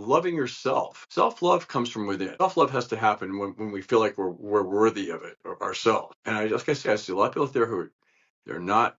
loving yourself. Self-love comes from within. Self-love has to happen when we feel like we're worthy of it ourselves. And I just gotta say, I see a lot of people out there who they're not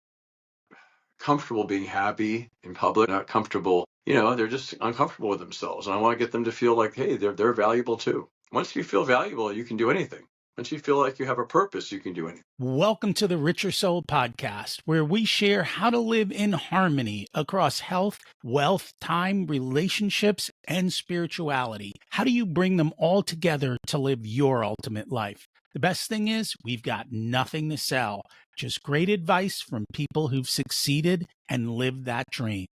comfortable being happy in public, not comfortable, they're just uncomfortable with themselves. And I want to get them to feel like, hey, they're valuable too. Once you feel valuable, you can do anything. Once you feel like you have a purpose, you can do anything. Welcome to the Richer Soul podcast, where we share how to live in harmony across health, wealth, time, relationships, and spirituality. How do you bring them all together to live your ultimate life? The best thing is we've got nothing to sell, just great advice from people who've succeeded and lived that dream.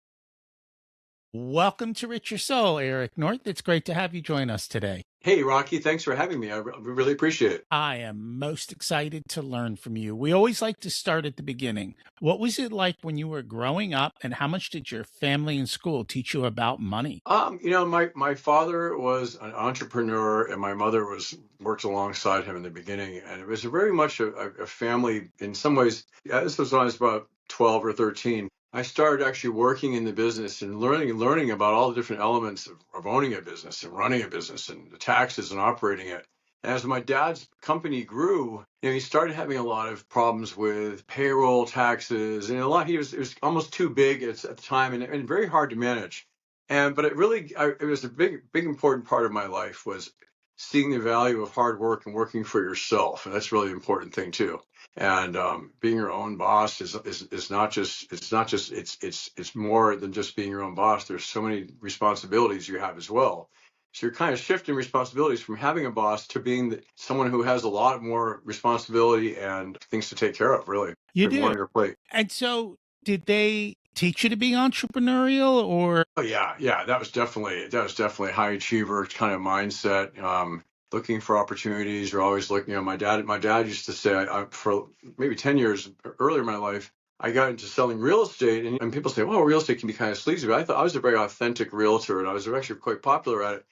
Welcome to Richer Soul, Eric North. It's great to have you join us today. Hey, Rocky, thanks for having me. I really appreciate it. I am most excited to learn from you. We always like to start at the beginning. What was it like when you were growing up, and how much did your family and school teach you about money? My father was an entrepreneur, and my mother worked alongside him in the beginning, and it was very much a family in some ways. Yeah, this was when I was about 12 or 13. I started actually working in the business and learning about all the different elements of owning a business and running a business and the taxes and operating it. And as my dad's company grew, he started having a lot of problems with payroll, taxes, and it was almost too big at the time and very hard to manage. But it was a big important part of my life was seeing the value of hard work and working for yourself, and that's a really important thing too. And being your own boss is not just it's more than just being your own boss. There's so many responsibilities you have as well. So you're kind of shifting responsibilities from having a boss to being someone who has a lot more responsibility and things to take care of. Really, You more on did. your plate. And so, did they teach you to be entrepreneurial, or? Oh yeah, that was definitely a high achiever kind of mindset. Looking for opportunities. You're always looking. My dad used to say, for maybe 10 years earlier in my life, I got into selling real estate, and people say, well, real estate can be kind of sleazy, but I thought I was a very authentic realtor, and I was actually quite popular at it.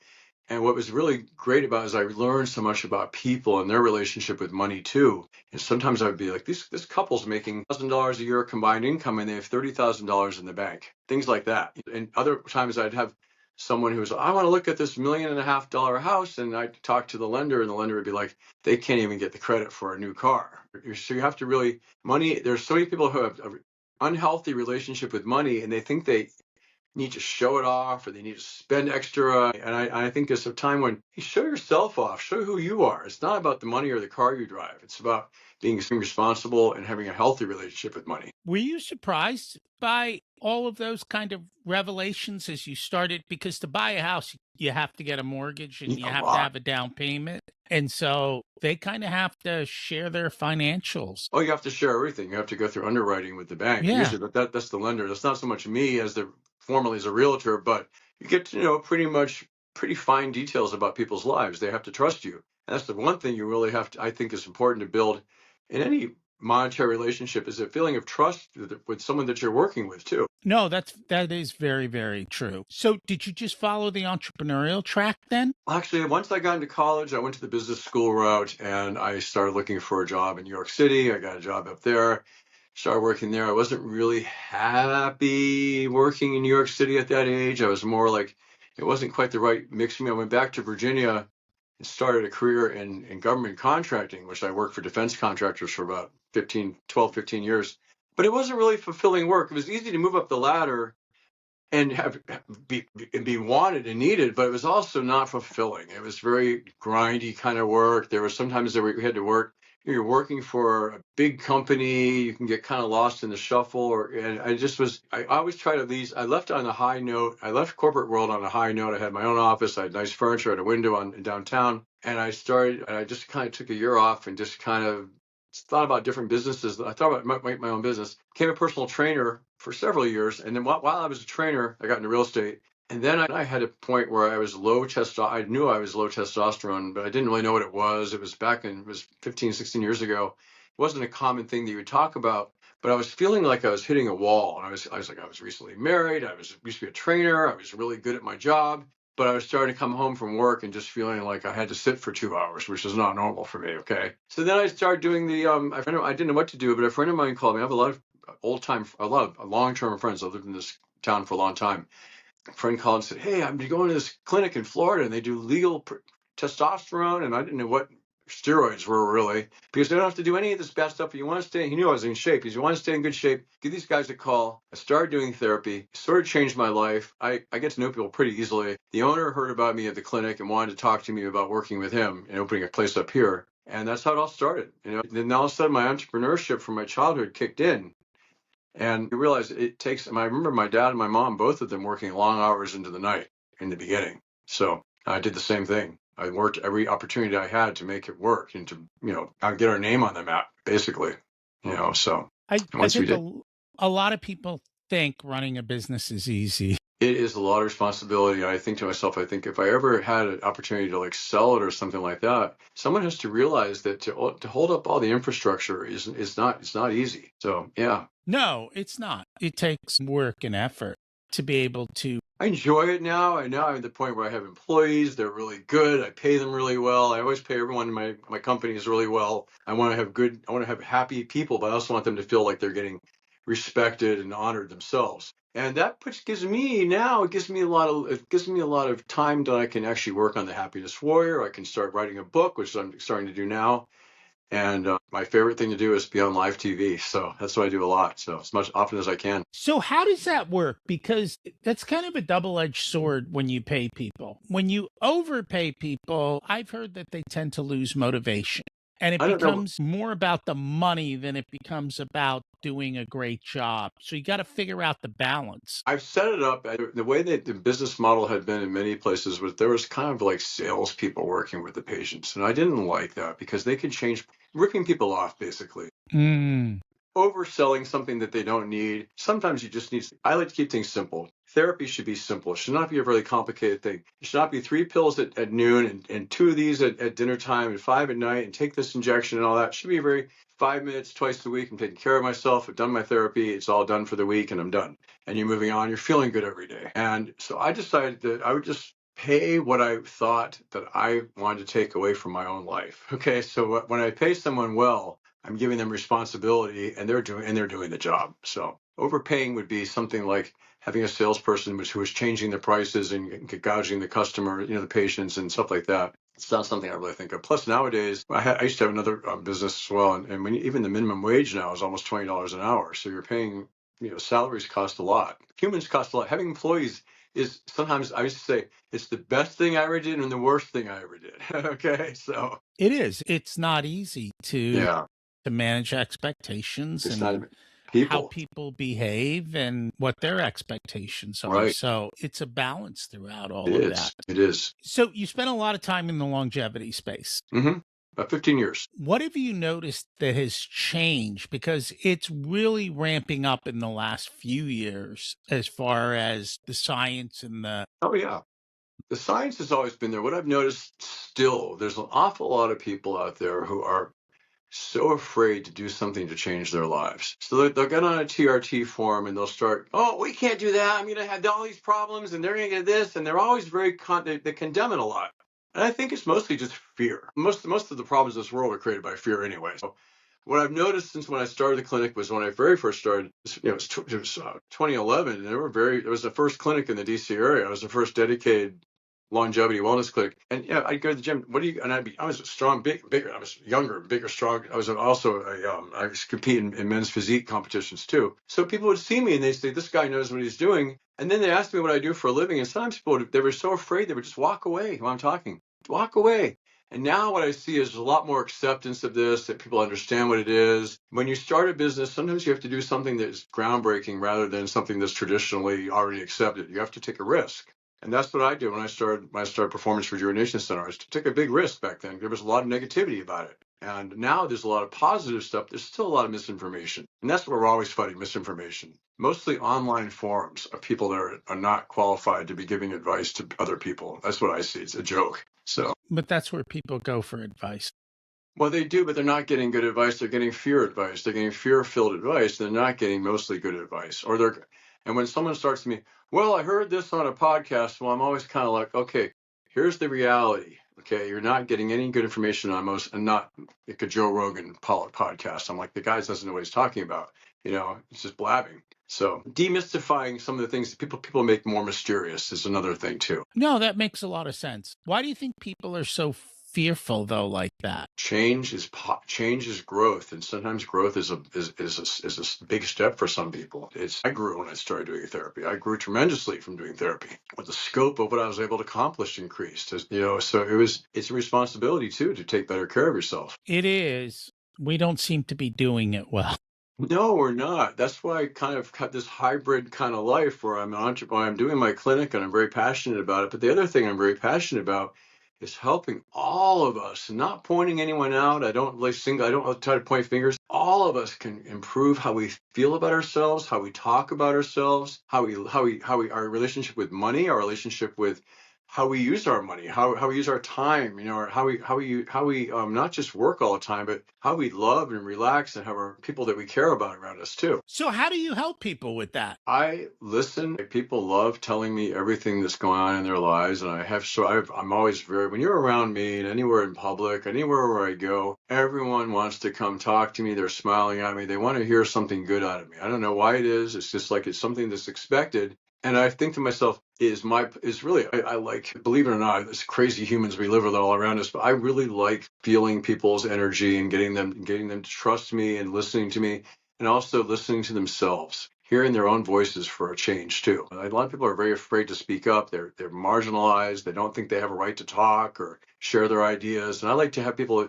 And what was really great about it is I learned so much about people and their relationship with money too. And sometimes I would be like, this couple's making $1,000 a year combined income, and they have $30,000 in the bank, things like that. And other times I'd have someone who was, I want to look at this $1.5 million house, and I'd talk to the lender, and the lender would be like, they can't even get the credit for a new car. So you have to really there's so many people who have an unhealthy relationship with money, and they think they need to show it off or they need to spend extra. And I think it's a time when you show yourself off, show who you are. It's not about the money or the car you drive. It's about being responsible and having a healthy relationship with money. Were you surprised by all of those kind of revelations as you started? Because to buy a house, you have to get a mortgage and you have to have a down payment. And so they kind of have to share their financials. Oh, you have to share everything. You have to go through underwriting with the bank. Yeah. Usually, but that's the lender. That's not so much me formerly as a realtor, but you get to know pretty fine details about people's lives. They have to trust you. And that's the one thing you really have to, I think is important to build in any monetary relationship, is a feeling of trust with someone that you're working with too. No, that is very, very true. So did you just follow the entrepreneurial track then? Actually, once I got into college, I went to the business school route and I started looking for a job in New York City. I got a job up there, started working there. I wasn't really happy working in New York City at that age. I was more like, it wasn't quite the right mix for me. I went back to Virginia and started a career in government contracting, which I worked for defense contractors for about 12, 15 years. But it wasn't really fulfilling work. It was easy to move up the ladder and be wanted and needed, but it was also not fulfilling. It was very grindy kind of work. There were sometimes we had to work. You're working for a big company, you can get kind of lost in the shuffle. And I always try to leave. I left on a high note. I left corporate world on a high note. I had my own office. I had nice furniture. I had a window in downtown. And I just kind of took a year off and just kind of thought about different businesses. I thought about my own business. Became a personal trainer for several years. And then while I was a trainer, I got into real estate. And then I had a point where I was low testosterone. I knew I was low testosterone, but I didn't really know what it was. It was 15, 16 years ago. It wasn't a common thing that you would talk about, but I was feeling like I was hitting a wall. And I was recently married. Used to be a trainer. I was really good at my job, but I was starting to come home from work and just feeling like I had to sit for 2 hours, which is not normal for me. Okay. So then I started doing I didn't know what to do, but a friend of mine called me. I have a lot of long-term friends. I lived in this town for a long time. a friend called and said, "Hey, I'm going to this clinic in Florida and they do legal testosterone." And I didn't know what steroids were really, because they don't have to do any of this bad stuff. If you want to stay, he knew I was in shape. He said, "You want to stay in good shape, give these guys a call." I started doing therapy. It sort of changed my life. I get to know people pretty easily. The owner heard about me at the clinic and wanted to talk to me about working with him and opening a place up here. And that's how it all started. Then all of a sudden my entrepreneurship from my childhood kicked in. And I realized it takes, and I remember my dad and my mom, both of them working long hours into the night in the beginning. So I did the same thing. I worked every opportunity I had to make it work and to, get our name on the map, basically, so I once we think did, a lot of people think running a business is easy. it is a lot of responsibility. I think to myself, I think if I ever had an opportunity to like sell it or something like that, someone has to realize that to hold up all the infrastructure is not, it's not easy. So yeah. No, it's not. It takes work and effort to be able to. I enjoy it now. I now I'm at the point where I have employees. They're really good. I pay them really well. I always pay everyone in my companies really well. I want to have happy people, but I also want them to feel like they're getting respected and honored themselves. And that gives me it gives me a lot of time that I can actually work on the happiness warrior. I can start writing a book, which I'm starting to do now. And my favorite thing to do is be on live TV. So that's what I do a lot. So as much often as I can. So, how does that work? Because that's kind of a double edged sword when you pay people. When you overpay people, I've heard that they tend to lose motivation. And it I don't know. becomes more about the money than it becomes about doing a great job. So, you got to figure out the balance. I've set it up. The way that the business model had been in many places was there was kind of like salespeople working with the patients. And I didn't like that because they could change, ripping people off, basically. Mm. Overselling something that they don't need. Sometimes you just need, I like to keep things simple. Therapy should be simple. It should not be a really complicated thing. It should not be 3 pills at noon and 2 of these at dinner time and 5 at night and take this injection and all that. It should be very 5 minutes twice a week. I'm taking care of myself. I've done my therapy. It's all done for the week and I'm done. And you're moving on. You're feeling good every day. And so I decided that I would just pay what I thought that I wanted to take away from my own life. Okay. So when I pay someone well, I'm giving them responsibility and they're doing the job. So overpaying would be something like having a salesperson who was changing the prices and gouging the customer, the patients and stuff like that. It's not something I really think of. Plus nowadays, I used to have another business as well. And even the minimum wage now is almost $20 an hour. So you're paying, salaries cost a lot. Humans cost a lot. Having employees is sometimes, I used to say, it's the best thing I ever did and the worst thing I ever did. Okay. So It is. It's not easy yeah, to manage expectations it's not and how people. people behave and what their expectations are. Right. So it's a balance throughout It all of that. is. It is. So you spent a lot of time in the longevity space. Mm-hmm. About 15 years. What have you noticed that has changed? Because it's really ramping up in the last few years as far as the science and the. Oh, yeah. The science has always been there. What I've noticed still, there's an awful lot of people out there who are so afraid to do something to change their lives. So they'll get on a TRT forum and they'll start, "Oh, we can't do that. I'm going to have all these problems and they're going to get this." And they're always they condemn it a lot. And I think it's mostly just fear. Most of the problems in this world are created by fear anyway. So what I've noticed since when I started the clinic was when I very first started, it was 2011, and it was the first clinic in the DC area. It was the first dedicated longevity wellness clinic. And I'd go to the gym. I was strong, bigger. I was younger, bigger, strong. I was also I was competing in men's physique competitions too. So people would see me and they'd say, "This guy knows what he's doing." And then they asked me what I do for a living. And sometimes they were so afraid they would just walk away while I'm talking. Walk away. And now what I see is a lot more acceptance of this, that people understand what it is. When you start a business, sometimes you have to do something that's groundbreaking rather than something that's traditionally already accepted. You have to take a risk. And that's what I did when I started Performance Rejuvenation Center. I took a big risk back then. There was a lot of negativity about it. And now there's a lot of positive stuff. There's still a lot of misinformation. And that's what we're always fighting, misinformation. Mostly online forums of people that are not qualified to be giving advice to other people. That's what I see. It's a joke. So, But that's where people go for advice. well, they do, but they're not getting good advice. They're getting fear advice. They're getting fear-filled advice. They're not getting mostly good advice. And when someone starts to me, "Well, I heard this on a podcast," well, I'm always kind of like, okay, here's the reality. Okay, you're not getting any good information on most, and not like a Joe Rogan podcast. I'm like, the guy doesn't know what he's talking about. It's just blabbing. So demystifying some of the things that people make more mysterious is another thing too. No, that makes a lot of sense. Why do you think people are so fearful though, like that? Change is growth, and sometimes growth is a big step for some people. I grew when I started doing therapy. I grew tremendously from doing therapy. But the scope of what I was able to accomplish increased. So it's a responsibility too to take better care of yourself. It is. We don't seem to be doing it well. No, we're not. That's why I kind of got this hybrid kind of life where I'm an entrepreneur. I'm doing my clinic and I'm very passionate about it. But the other thing I'm very passionate about is helping all of us, not pointing anyone out. I don't try to point fingers. All of us can improve how we feel about ourselves, how we talk about ourselves, our relationship with money, our relationship with how we use our money, how we use our time, or how we not just work all the time, but how we love and relax and have our people that we care about around us too. So how do you help people with that? I listen. People love telling me everything that's going on in their lives, and I'm always when you're around me and anywhere in public, anywhere where I go, everyone wants to come talk to me. They're smiling at me. They want to hear something good out of me. I don't know why it is. It's just like it's something that's expected. And I think to myself, I like, believe it or not, this crazy humans we live with all around us, but I really like feeling people's energy and getting them to trust me and listening to me, and also listening to themselves, hearing their own voices for a change too. A lot of people are very afraid to speak up. They're marginalized. They don't think they have a right to talk or share their ideas. And I like to have people,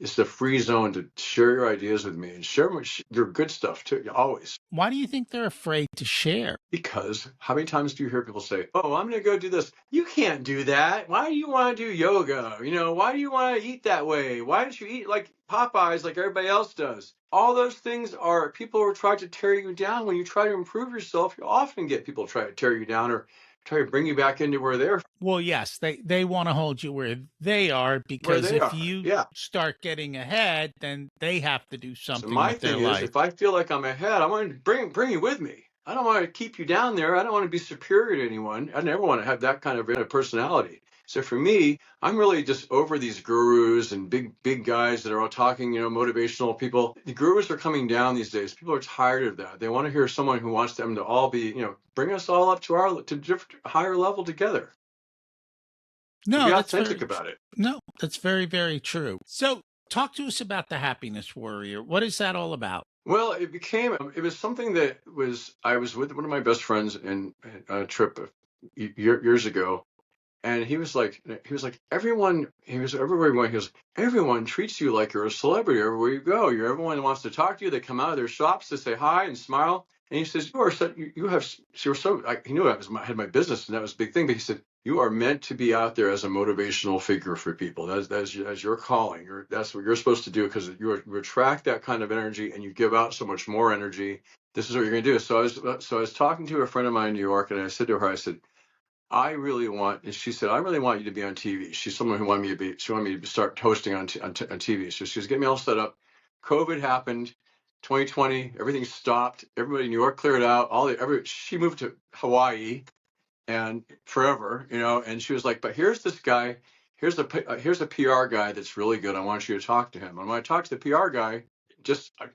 it's the free zone to share your ideas with me and share your good stuff too, always. Why do you think they're afraid to share? Because how many times do you hear people say, "Oh, I'm going to go do this"? You can't do that. Why do you want to do yoga? Why do you want to eat that way? Why don't you eat like Popeyes like everybody else does? All those things are people who are trying to tear you down. When you try to improve yourself, you often get people try to tear you down or try to bring you back into where they're Well, yes, they want to hold you where they are, where because they if are. you Yeah. start getting ahead, then they have to do So something my with their thing is, life. if I feel like I'm ahead, I want to bring you with me. I don't want to keep you down there. I don't want to be superior to anyone. I never want to have that kind of personality. So for me, I'm really just over these gurus and big guys that are all talking, motivational people. The gurus are coming down these days. People are tired of that. They want to hear someone who wants them to all be, bring us all up to different higher level together. So be No, that's authentic very about it. no, that's very, very true. So talk to us about the happiness warrior. What is that all about? Well, it was something I was with one of my best friends on a trip years ago, and he was everywhere he went, he goes, everyone treats you like you're a celebrity everywhere you go. Everyone wants to talk to you. They come out of their shops to say hi and smile. And he says, he knew I had my business and that was a big thing, but he said, you are meant to be out there as a motivational figure for people. That's your calling. That's what you're supposed to do, because you attract that kind of energy and you give out so much more energy. This is what you're going to do. So I was talking to a friend of mine in New York, and I said to her, I said, and she said, I really want you to be on TV. She's someone who she wanted me to start hosting on TV. So she was getting me all set up. COVID happened, 2020, everything stopped. Everybody in New York cleared out. She moved to Hawaii and forever, and she was like, but here's this guy, here's a PR guy that's really good. I want you to talk to him. And when I talked to the PR guy,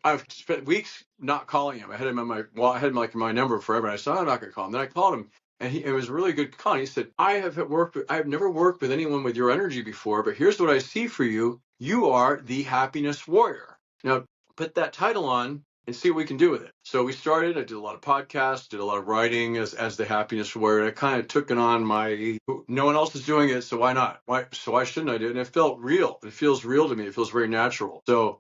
I've spent weeks not calling him. I had him I had him like in my number forever. And I said, I'm not going to call him. Then I called him, and it was a really good call. And he said, I have never worked with anyone with your energy before, but here's what I see for you. You are the happiness warrior. Now put that title on and see what we can do with it. So we started. I did a lot of podcasts, did a lot of writing as the happiness warrior. I kind of took it on no one else is doing it, so why not? Why shouldn't I do it? And it felt real. It feels real to me. It feels very natural. So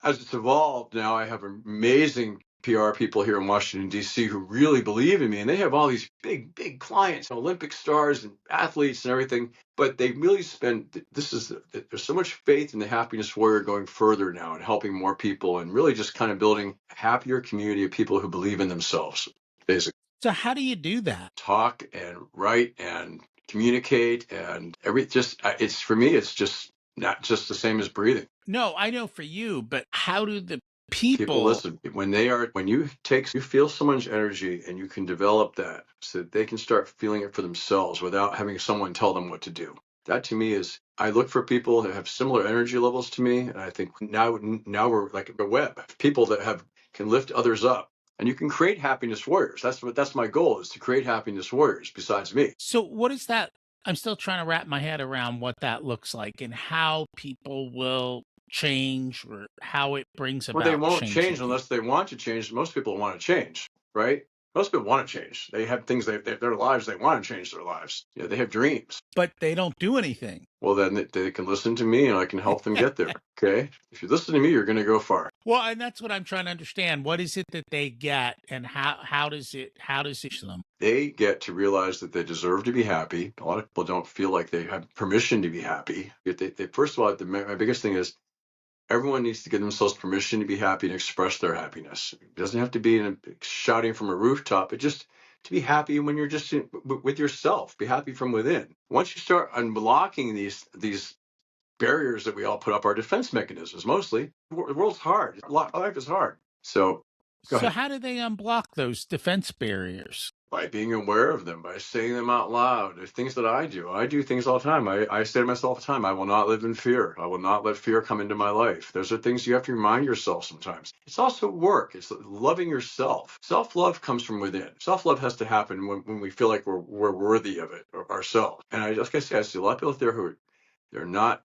as it's evolved, now I have amazing PR people here in Washington, D.C. who really believe in me. And they have all these big clients, Olympic stars and athletes and everything. But they really there's so much faith in the happiness warrior going further now and helping more people and really just kind of building a happier community of people who believe in themselves, basically. So how do you do that? Talk and write and communicate and for me, it's just not just the same as breathing. No, I know for you, but how do the People listen when you feel someone's energy and you can develop that so that they can start feeling it for themselves without having someone tell them what to do. That to me I look for people that have similar energy levels to me, and I think now we're like a web. People that can lift others up. And you can create happiness warriors. That's my goal, is to create happiness warriors besides me. So what is that? I'm still trying to wrap my head around what that looks like and how people will change or how it brings Well, they about won't change in change people. unless they want to change. Most people want to change, right? Most people want to change. They have things their lives. They want to change their lives. They have dreams. But they don't do anything. Well, then they can listen to me, and I can help them get there. Okay, if you listen to me, you're going to go far. Well, and that's what I'm trying to understand. What is it that they get and how does it reach them? They get to realize that they deserve to be happy. A lot of people don't feel like they have permission to be happy. First of all, my biggest thing is everyone needs to give themselves permission to be happy and express their happiness. It doesn't have to be shouting from a rooftop, but just to be happy when you're just with yourself. Be happy from within. Once you start unblocking these barriers that we all put up, our defense mechanisms, mostly, the world's hard. Life is hard. So go So ahead. how do they unblock those defense barriers? By being aware of them, by saying them out loud. There's things that I do things all the time. I say to myself all the time, I will not live in fear. I will not let fear come into my life. Those are things you have to remind yourself sometimes. It's also work. It's loving yourself. Self-love comes from within. Self-love has to happen when we feel like we're worthy of it ourselves. And like I say, I see a lot of people out there who they're not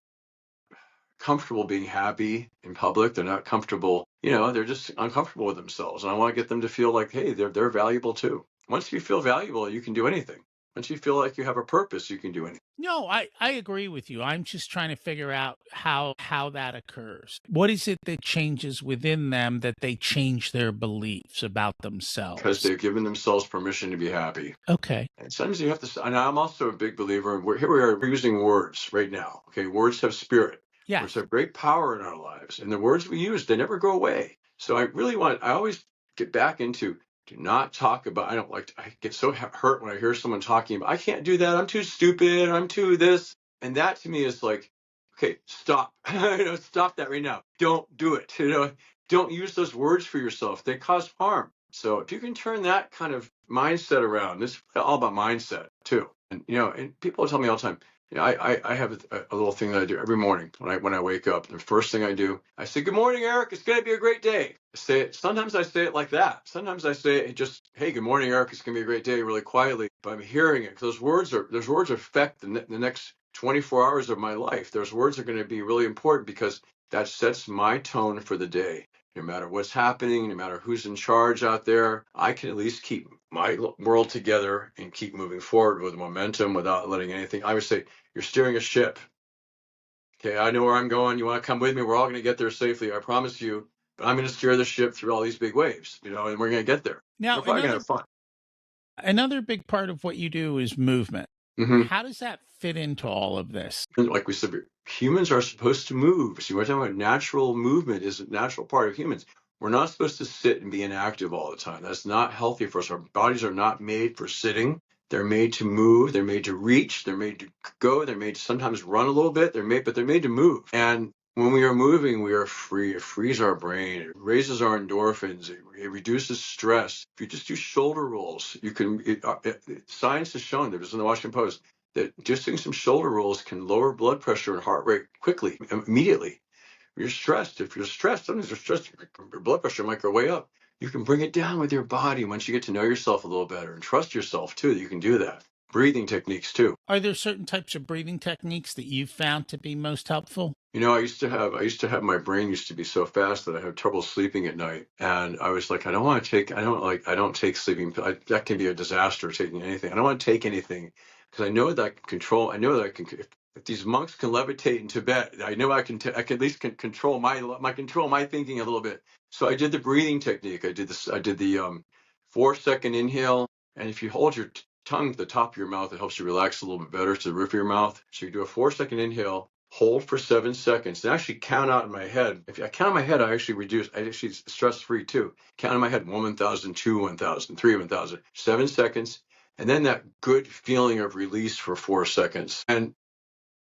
comfortable being happy in public. They're not comfortable, they're just uncomfortable with themselves. And I want to get them to feel like, hey, they're valuable too. Once you feel valuable, you can do anything. Once you feel like you have a purpose, you can do anything. No, I agree with you. I'm just trying to figure out how that occurs. What is it that changes within them that they change their beliefs about Because themselves? they've given themselves permission to be happy. Okay. And sometimes you have to, and I'm also a big believer in, here we are, we're using words right now. Okay, words have spirit. Words Yes. have great power in our lives. And the words we use, they never go away. So I always get back into, do not talk about, I get so hurt when I hear someone talking about, I can't do that. I'm too stupid. I'm too this. And that to me is like, okay, stop. Stop that right now. Don't do it. Don't use those words for yourself. They cause harm. So if you can turn that kind of mindset around, this is all about mindset too. And people tell me all the time, I have a little thing that I do every morning when I wake up. The first thing I do, I say, "Good morning, Eric. It's going to be a great day." I say it. Sometimes I say it like that. Sometimes I say it just, "Hey, good morning, Eric. It's going to be a great day," really quietly. But I'm hearing it. Those words affect the next 24 hours of my life. Those words are going to be really important because that sets my tone for the day. No matter what's happening, no matter who's in charge out there, I can at least keep my world together and keep moving forward with momentum without letting anything. I would say, you're steering a ship. Okay, I know where I'm going. You want to come with me? We're all going to get there safely. I promise you. But I'm going to steer the ship through all these big waves, and we're going to get there. Now, We're probably going to have fun. another big part of what you do is movement. Mm-hmm. How does that fit into all of this? And like we said, humans are supposed to move. So we're talking about natural movement is a natural part of humans. We're not supposed to sit and be inactive all the time. That's not healthy for us. Our bodies are not made for sitting. They're made to move. They're made to reach. They're made to go. They're made to sometimes run a little bit. But they're made to move. And when we are moving, we are free. It frees our brain. It raises our endorphins. It reduces stress. If you just do shoulder rolls, you can. Science has shown, there was in the Washington Post, that just doing some shoulder rolls can lower blood pressure and heart rate quickly, immediately. If you're stressed, sometimes you're stressed, your blood pressure might go way up. You can bring it down with your body once you get to know yourself a little better and trust yourself too, that you can do that. Breathing techniques too. Are there certain types of breathing techniques that you've found to be most helpful? I used to have my brain used to be so fast that I had trouble sleeping at night. And I was like, I don't take sleeping. That can be a disaster taking anything. I don't want to take anything because I know that I can control. I know that I can, if these monks can levitate in Tibet, I know I can at least control my thinking a little bit. So I did the breathing technique. I did the 4-second inhale. And if you hold your tongue to the top of your mouth, it helps you relax a little bit better to the roof of your mouth. So you do a 4-second inhale, hold for 7 seconds, and actually count out in my head. If I count in my head, I actually stress-free too. Count in my head, 1,000, 2, 1,000, 3, 1,000, 7 seconds, and then that good feeling of release for 4 seconds. And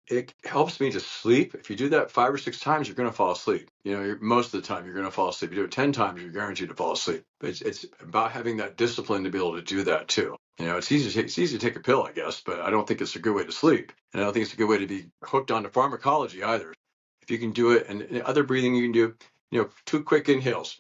it helps me to sleep. If you do that 5 or 6 times, you're going to fall asleep. Most of the time, you're going to fall asleep. You do it 10 times, you're guaranteed to fall asleep. But it's about having that discipline to be able to do that too. It's easy to take a pill, I guess, but I don't think it's a good way to sleep. And I don't think it's a good way to be hooked onto pharmacology either. If you can do it, and other breathing you can do, 2 quick inhales.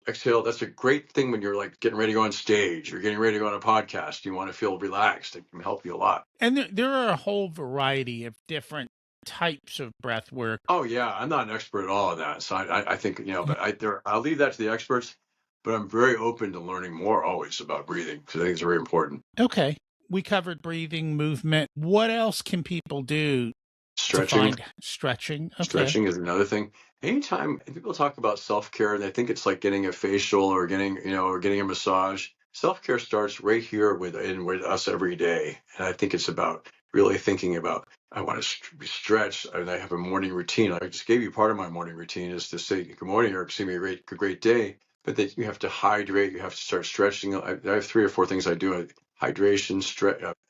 exhale. That's a great thing when you're like getting ready to go on stage or getting ready to go on a podcast. You want to feel relaxed. It can help you a lot. And there are a whole variety of different types of breath work. Oh yeah, I'm not an expert at all in that. So I think, but I'll leave that to the experts, but I'm very open to learning more always about breathing because I think it's very important. Okay. We covered breathing, movement. What else can people do to Stretching. find stretching? Okay. Stretching is another thing. Anytime people talk about self-care, they think it's like getting a facial or getting a massage. Self-care starts right here with us every day. And I think it's about really thinking about, I want to stretch and I have a morning routine. I just gave you part of my morning routine is to say good morning or see me a great day. But then you have to hydrate. You have to start stretching. I have 3 or 4 things I do. Hydration,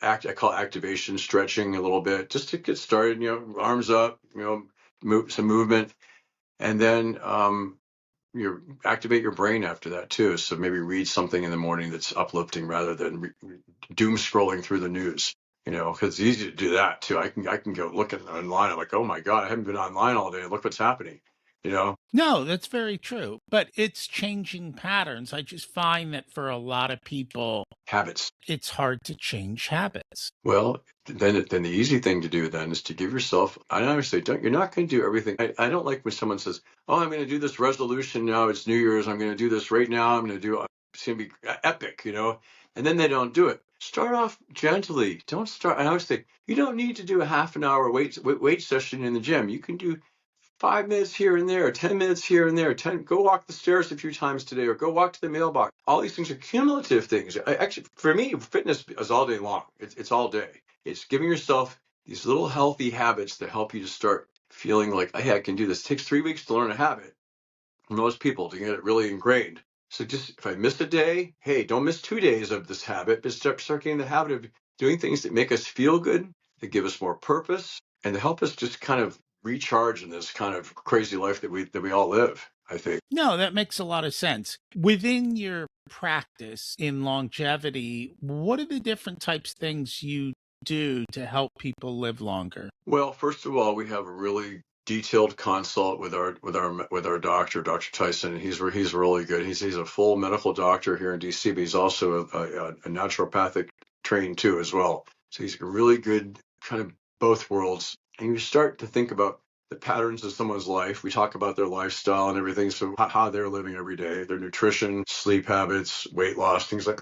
I call activation stretching a little bit just to get started, arms up, some movement. And then you activate your brain after that too. So maybe read something in the morning that's uplifting rather than doom scrolling through the news, because it's easy to do that too. I can go look at online. I'm like, oh my God, I haven't been online all day. Look what's happening, No, that's very true. But it's changing patterns. I just find that for a lot of people, habits. it's hard to change habits. Well, then the easy thing to do then is to give yourself, I always say, you're not going to do everything. I don't like when someone says, oh, I'm going to do this resolution now. It's New Year's. I'm going to do this right now. I'm going to do, it's going to be epic, and then they don't do it. Start off gently. Don't start. I always say, you don't need to do a half an hour weight session in the gym. You can do 5 minutes here and there, 10 minutes here and there, go walk the stairs a few times today, or go walk to the mailbox. All these things are cumulative things. Actually, for me, fitness is all day long. It's all day. It's giving yourself these little healthy habits that help you to start feeling like, hey, I can do this. It takes 3 weeks to learn a habit for most people to get it really ingrained. So just if I missed a day, hey, don't miss 2 days of this habit, but start getting the habit of doing things that make us feel good, that give us more purpose, and to help us just kind of recharge in this kind of crazy life that we all live, I think. No, that makes a lot of sense. Within your practice in longevity, what are the different types of things you do to help people live longer? Well, first of all, we have a really detailed consult with our doctor, Dr. Tyson, and he's really good. He's a full medical doctor here in DC, but he's also a naturopathic trained too as well. So he's a really good kind of both worlds. And you start to think about the patterns of someone's life. We talk about their lifestyle and everything, so how they're living every day, their nutrition, sleep habits, weight loss, things like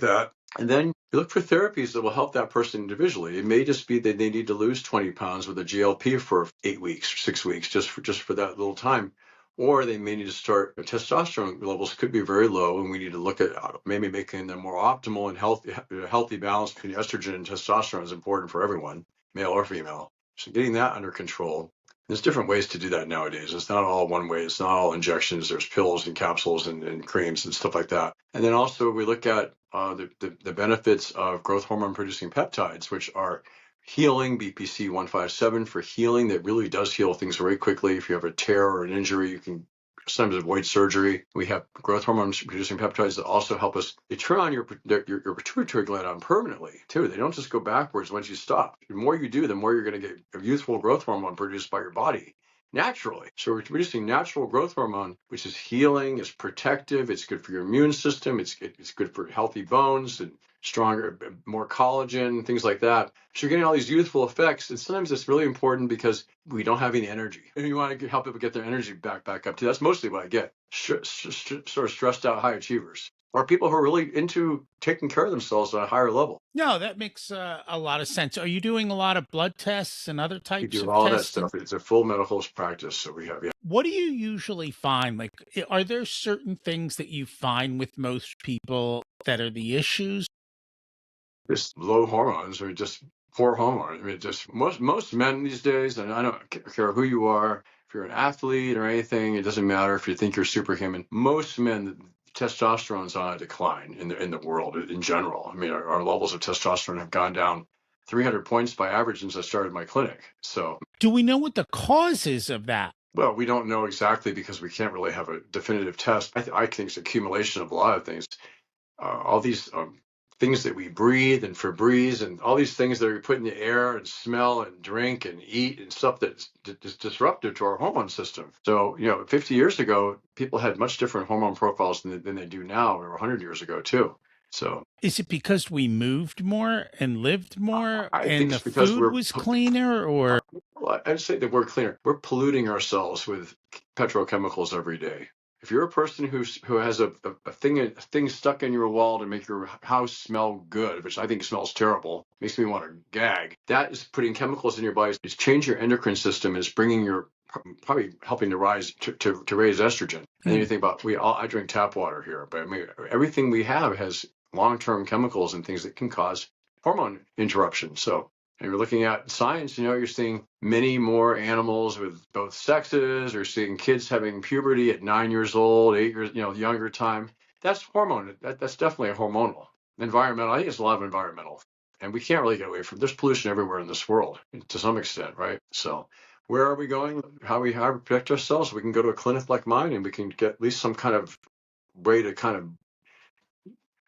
that. And then you look for therapies that will help that person individually. It may just be that they need to lose 20 pounds with a GLP for 8 weeks or 6 weeks, just for that little time. Or they may need to start, testosterone levels could be very low, and we need to look at maybe making them more optimal and healthy balance between estrogen and testosterone is important for everyone, male or female. So getting that under control. There's different ways to do that nowadays. It's not all one way. It's not all injections. There's pills and capsules and creams and stuff like that. And then also we look at the benefits of growth hormone producing peptides, which are healing, BPC 157 for healing that really does heal things very quickly. If you have a tear or an injury, you can sometimes avoid surgery. We have growth hormone producing peptides that also help us. They turn on your pituitary gland on permanently too. They don't just go backwards once you stop. The more you do, the more you're going to get a youthful growth hormone produced by your body naturally. So we're producing natural growth hormone, which is healing, it's protective, it's good for your immune system, it's good for healthy bones and stronger, more collagen, things like that. So you're getting all these youthful effects, and sometimes it's really important because we don't have any energy, and you want to help people get their energy back up too. That's mostly what I get. Sort of stressed out high achievers, or people who are really into taking care of themselves on a higher level. No, that makes a lot of sense. Are you doing a lot of blood tests and other We types do of all of that testing? stuff. It's a full medical practice, so we have, yeah. What do you usually find? Like, are there certain things that you find with most people that are the issues? Just low hormones or just poor hormones. I mean, just most men these days, and I don't care who you are, if you're an athlete or anything, it doesn't matter if you think you're superhuman. Most men, testosterone's on a decline in the world in general. I mean, our levels of testosterone have gone down 300 points by average since I started my clinic. So, Do we know what the cause is of that? well, we don't know exactly because we can't really have a definitive test. I think it's accumulation of a lot of things. All these things that we breathe and Febreze and all these things that we put in the air and smell and drink and eat and stuff that's disruptive to our hormone system. So, 50 years ago, people had much different hormone profiles than they do now, or 100 years ago too. So Is it because we moved more and lived more I and think the it's because food was cleaner, or well, I'd say the word cleaner. We're polluting ourselves with petrochemicals every day. If you're a person who has a thing stuck in your wall to make your house smell good, which I think smells terrible, makes me want to gag. That is putting chemicals in your body. It's changing your endocrine system. It's bringing your probably helping to rise to raise estrogen. And then you think about I drink tap water here, but I mean everything we have has long-term chemicals and things that can cause hormone interruption. So and you're looking at science, you're seeing many more animals with both sexes. You're seeing kids having puberty at 9 years old, 8 years, younger time. That's hormone. That's definitely a hormonal. Environmental, I think it's a lot of environmental. And we can't really get away from, there's pollution everywhere in this world to some extent, right? So where are we going? How we protect ourselves? We can go to a clinic like mine and we can get at least some kind of way to kind of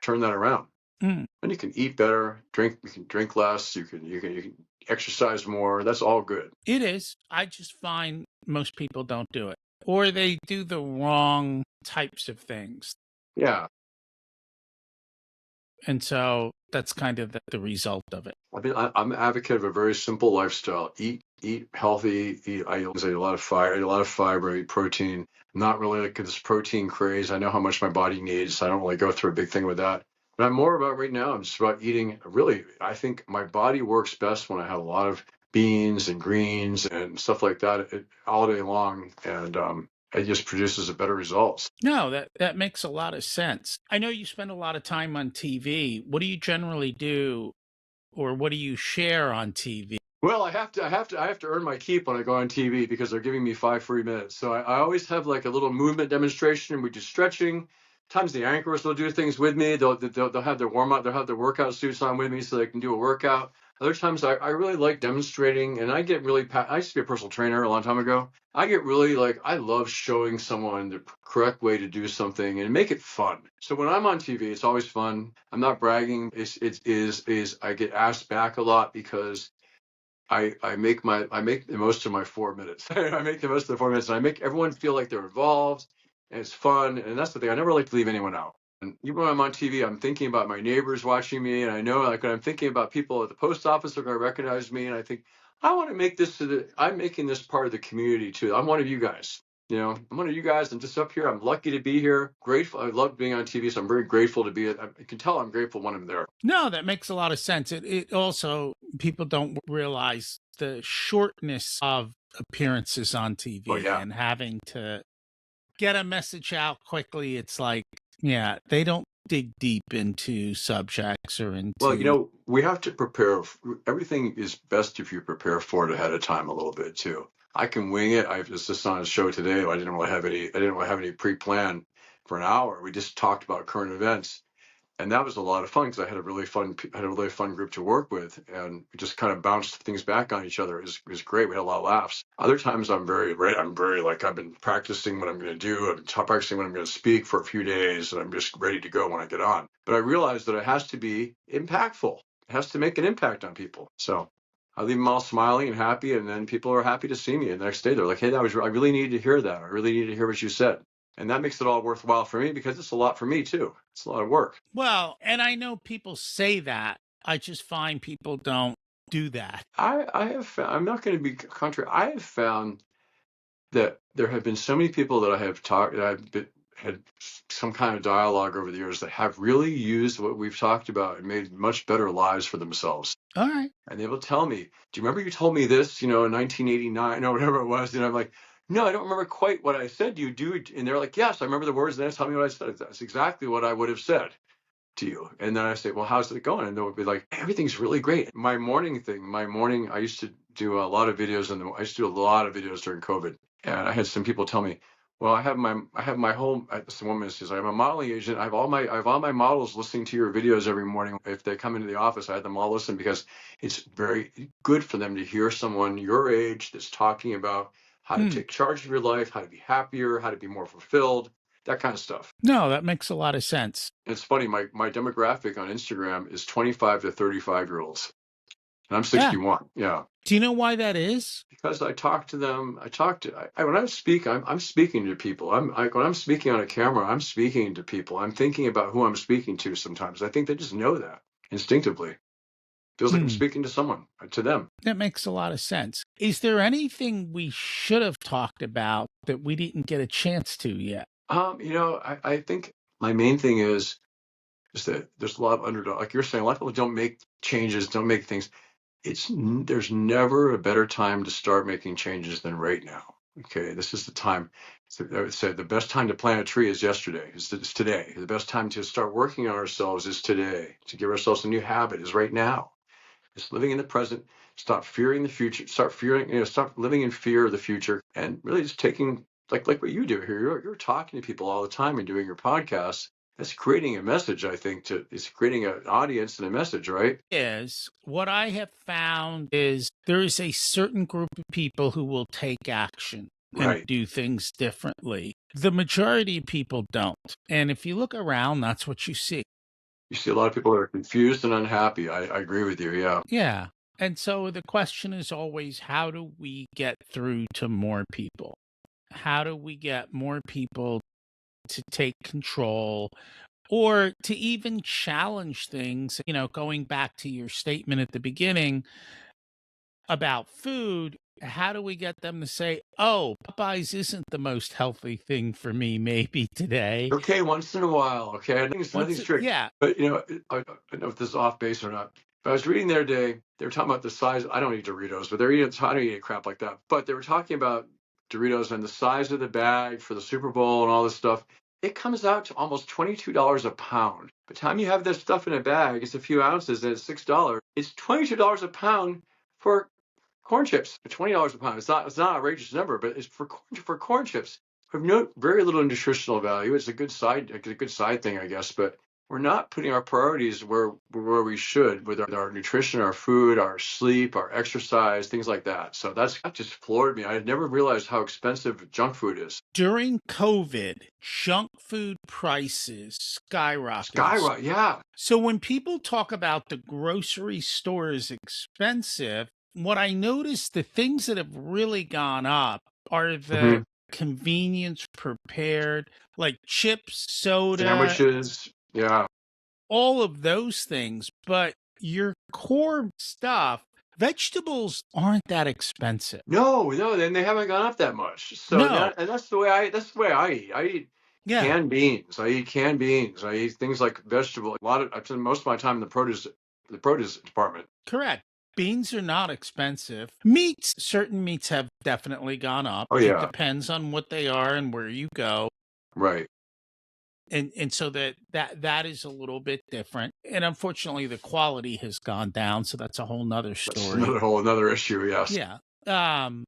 turn that around. And you can eat better, you can drink less, you can exercise more. That's all good. it is. I just find most people don't do it, or they do the wrong types of things. Yeah. And so that's kind of the result of it. I'm an advocate of a very simple lifestyle. Eat healthy. I eat a lot of fiber, I eat protein. I'm not really like this protein craze. I know how much my body needs. So I don't really go through a big thing with that. But I'm more about right now, I'm just about eating. Really, I think my body works best when I have a lot of beans and greens and stuff like that all day long. And it just produces a better results. No, that makes a lot of sense. I know you spend a lot of time on TV. What do you generally do, or what do you share on TV? Well, I have to earn my keep when I go on TV because they're giving me 5 free minutes. So I always have like a little movement demonstration. We do stretching. Sometimes the anchors will do things with me. They'll have their warm up. They'll have their workout suits on with me so they can do a workout. Other times I really like demonstrating, and I get really. I used to be a personal trainer a long time ago. I get really I love showing someone the correct way to do something and make it fun. So when I'm on TV, it's always fun. I'm not bragging. I get asked back a lot because I make the most of my 4 minutes. I make the most of the 4 minutes, and I make everyone feel like they're involved, and it's fun. And that's the thing. I never like to leave anyone out. And even when I'm on TV, I'm thinking about my neighbors watching me, and I know when I'm thinking about people at the post office are going to recognize me, and I think I want to make this I'm making this part of the community too. I'm one of you guys. I'm one of you guys. I'm just up here. I'm lucky to be here. Grateful. I love being on TV, so I'm very grateful to be. I can tell I'm grateful when I'm there. No, that makes a lot of sense. It also, people don't realize the shortness of appearances on TV. Oh, yeah. And having to get a message out quickly. It's like, yeah, they don't dig deep into subjects or into. Well, we have to prepare. Everything is best if you prepare for it ahead of time a little bit too. I can wing it. I was just on a show today. I didn't really have any pre-plan for an hour. We just talked about current events, and that was a lot of fun because I had a really fun group to work with, and we just kind of bounced things back on each other. It was great. We had a lot of laughs. Other times I'm very I've been practicing what I'm going to do. I've been practicing what I'm going to speak for a few days, and I'm just ready to go when I get on. But I realized that it has to be impactful. It has to make an impact on people. So I leave them all smiling and happy, and then people are happy to see me. And the next day they're like, "Hey, I really needed to hear that. I really needed to hear what you said." And that makes it all worthwhile for me because it's a lot for me too. It's a lot of work. Well, and I know people say that. I just find people don't do that. I have found, I'm not going to be contrary. I have found that there have been so many people that I have talked, that I've had some kind of dialogue over the years that have really used what we've talked about and made much better lives for themselves. All right. And they will tell me, "Do you remember you told me this, in 1989 or whatever it was?" And I'm like, "No, I don't remember quite what I said. You do?" And they're like, "Yes, I remember the words." And they tell me what I said. That's exactly what I would have said to you. And then I say, "Well, how's it going?" And they'll be like, "Everything's really great." My morning, I used to do a lot of videos, I used to do a lot of videos during COVID. And I had some people tell me, "Well, I have my whole," some woman says, "I'm a modeling agent. I have all my models listening to your videos every morning. If they come into the office, I have them all listen because it's very good for them to hear someone your age that's talking about how to take charge of your life, how to be happier, how to be more fulfilled." that kind of stuff. No, that makes a lot of sense. It's funny, my demographic on Instagram is 25 to 35-year-olds, and I'm Yeah. 61. Yeah. Do you know why that is? Because I talk to them, when I speak, I'm speaking to people. When I'm speaking on a camera, I'm speaking to people. I'm thinking about who I'm speaking to sometimes. I think they just know that instinctively. Feels like I'm Hmm. speaking to someone, to them. That makes a lot of sense. Is there anything we should have talked about that we didn't get a chance to yet? I think my main thing is that there's a lot of underdog, like you're saying, a lot of people don't make changes, don't make things. There's never a better time to start making changes than right now. Okay, this is the time. So I would say the best time to plant a tree is yesterday. It's today. The best time to start working on ourselves is today. To give ourselves a new habit is right now. It's living in the present. Stop fearing the future. Stop living in fear of the future, and really just taking like what you do here. You're talking to people all the time and doing your podcast. That's creating a message. I think it's creating an audience and a message, right? Is what I have found is there is a certain group of people who will take action and Right. do things differently. The majority of people don't. And if you look around, that's what you see. You see a lot of people that are confused and unhappy. I agree with you. Yeah. Yeah. And so the question is always, how do we get through to more people? How do we get more people to take control or to even challenge things? Going back to your statement at the beginning about food, how do we get them to say, oh, Popeyes isn't the most healthy thing for me, maybe today? Okay, once in a while. Okay, nothing's strict. Yeah, But I don't know if this is off base or not. But I was reading the other day. They were talking about the size. I don't eat Doritos, but they're eating. I don't eat crap like that. But they were talking about Doritos and the size of the bag for the Super Bowl and all this stuff. It comes out to almost $22 a pound. By the time you have this stuff in a bag, it's a few ounces and it's $6. It's $22 a pound for corn chips. $20 a pound. It's not an outrageous number, but it's for corn chips. Have very little nutritional value. It's a good side thing, I guess. But we're not putting our priorities where we should with our nutrition, our food, our sleep, our exercise, things like that. So that just floored me. I had never realized how expensive junk food is. during COVID, junk food prices skyrocketed. Yeah. So when people talk about the grocery store is expensive, what I noticed, the things that have really gone up are the Mhm. convenience prepared, like chips, soda, Sandwiches. Yeah. all of those things. But your core stuff, vegetables aren't that expensive. No, then they haven't gone up that much. So No. that's the way I eat. I eat Yeah, canned beans. I eat canned beans. I eat things like vegetable. I spend most of my time in the produce department. correct. Beans are not expensive. Meats, certain meats have definitely gone up. Oh It yeah, depends on what they are and where you go. right. And so that is a little bit different. And unfortunately the quality has gone down, so that's a whole nother That's story. another issue. Yes. Yeah.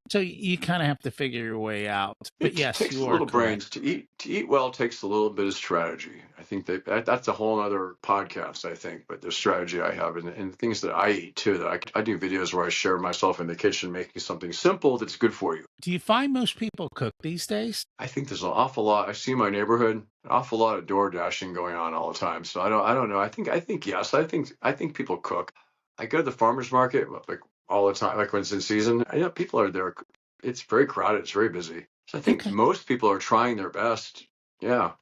So you kind of have to figure your way out. But It yes, takes you a are little correct. brains to eat. To eat well takes a little bit of strategy. I think that's a whole other podcast. I think, but the strategy I have and things that I eat too. That I do videos where I share myself in the kitchen making something simple that's good for you. Do you find most people cook these days? I think there's an awful lot. I see in my neighborhood an awful lot of door dashing going on all the time. So I don't know. I think yes. I think people cook. I go to the farmers market like all the time, like when it's in season. People are there. It's very crowded. It's very busy. So I think Okay. most people are trying their best. Yeah,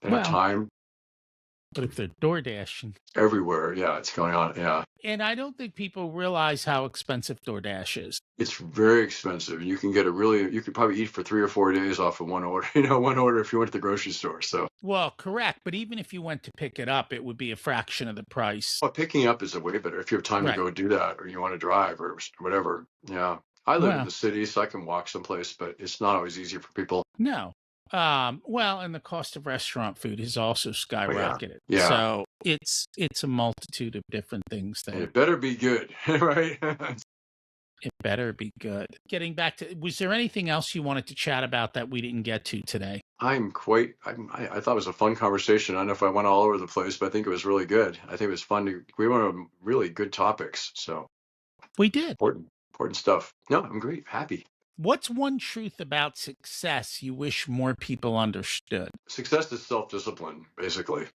they have Well, time but if they're door dashing. everywhere. Yeah, it's going on. Yeah, And I don't think people realize how expensive DoorDash is. it's very expensive. You can you could probably eat for 3 or 4 days off of one order. One order if you went to the grocery store. So. Well, correct. But even if you went to pick it up, it would be a fraction of the price. Well, picking up is a way better if you have time to Right. go do that or you want to drive or whatever. Yeah. I live in Well, the city, so I can walk someplace, but it's not always easy for people. no. Well, and the cost of restaurant food has also Oh, yeah. skyrocketed. Yeah. So it's a multitude of different things And there. it better be good, right? It better be good. Getting back to, was there anything else you wanted to chat about that we didn't get to today? I thought it was a fun conversation. I don't know if I went all over the place, but I think it was really good. I think it was fun. We went on really good topics. So We did. important stuff. No, I'm great. Happy. What's one truth about success you wish more people understood? Success is self-discipline, basically,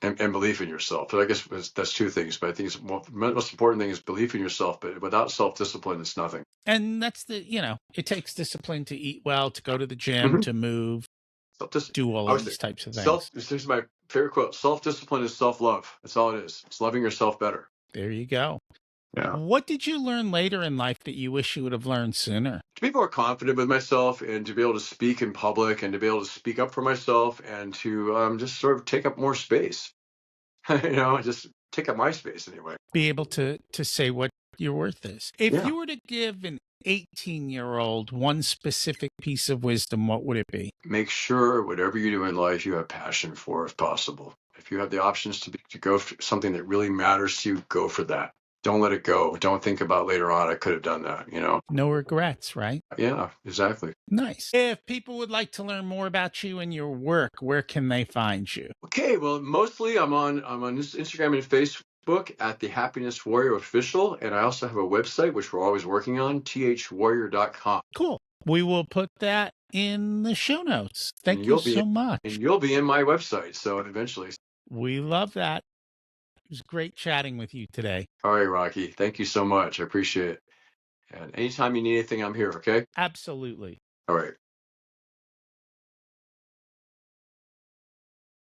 and belief in yourself. But I guess that's two things. But I think most important thing is belief in yourself. But without self-discipline, it's nothing. And that's it takes discipline to eat well, to go to the gym, Mhm. to move, Self-dis- do all I of would say these types of self. things. This is my favorite quote: "Self-discipline is self-love." That's all it is. It's loving yourself better. There you go. Yeah. What did you learn later in life that you wish you would have learned sooner? To be more confident with myself and to be able to speak in public and to be able to speak up for myself and to just sort of take up more space. Just take up my space anyway. Be able to say what your worth is. If Yeah. you were to give an 18-year-old one specific piece of wisdom, what would it be? Make sure whatever you do in life, you have passion for if possible. If you have the options to go for something that really matters to you, go for that. Don't let it go. Don't think about later on, I could have done that. No regrets, right? Yeah, exactly. Nice. If people would like to learn more about you and your work, where can they find you? Okay, well, mostly I'm on Instagram and Facebook at the Happiness Warrior Official, and I also have a website which we're always working on, thwarrior.com. Cool. We will put that in the show notes. Thank And you you'll be so much. in my website, so eventually. We love that. It was great chatting with you today. All right, Rocky. Thank you so much. I appreciate it. And anytime you need anything, I'm here, okay? Absolutely. All right.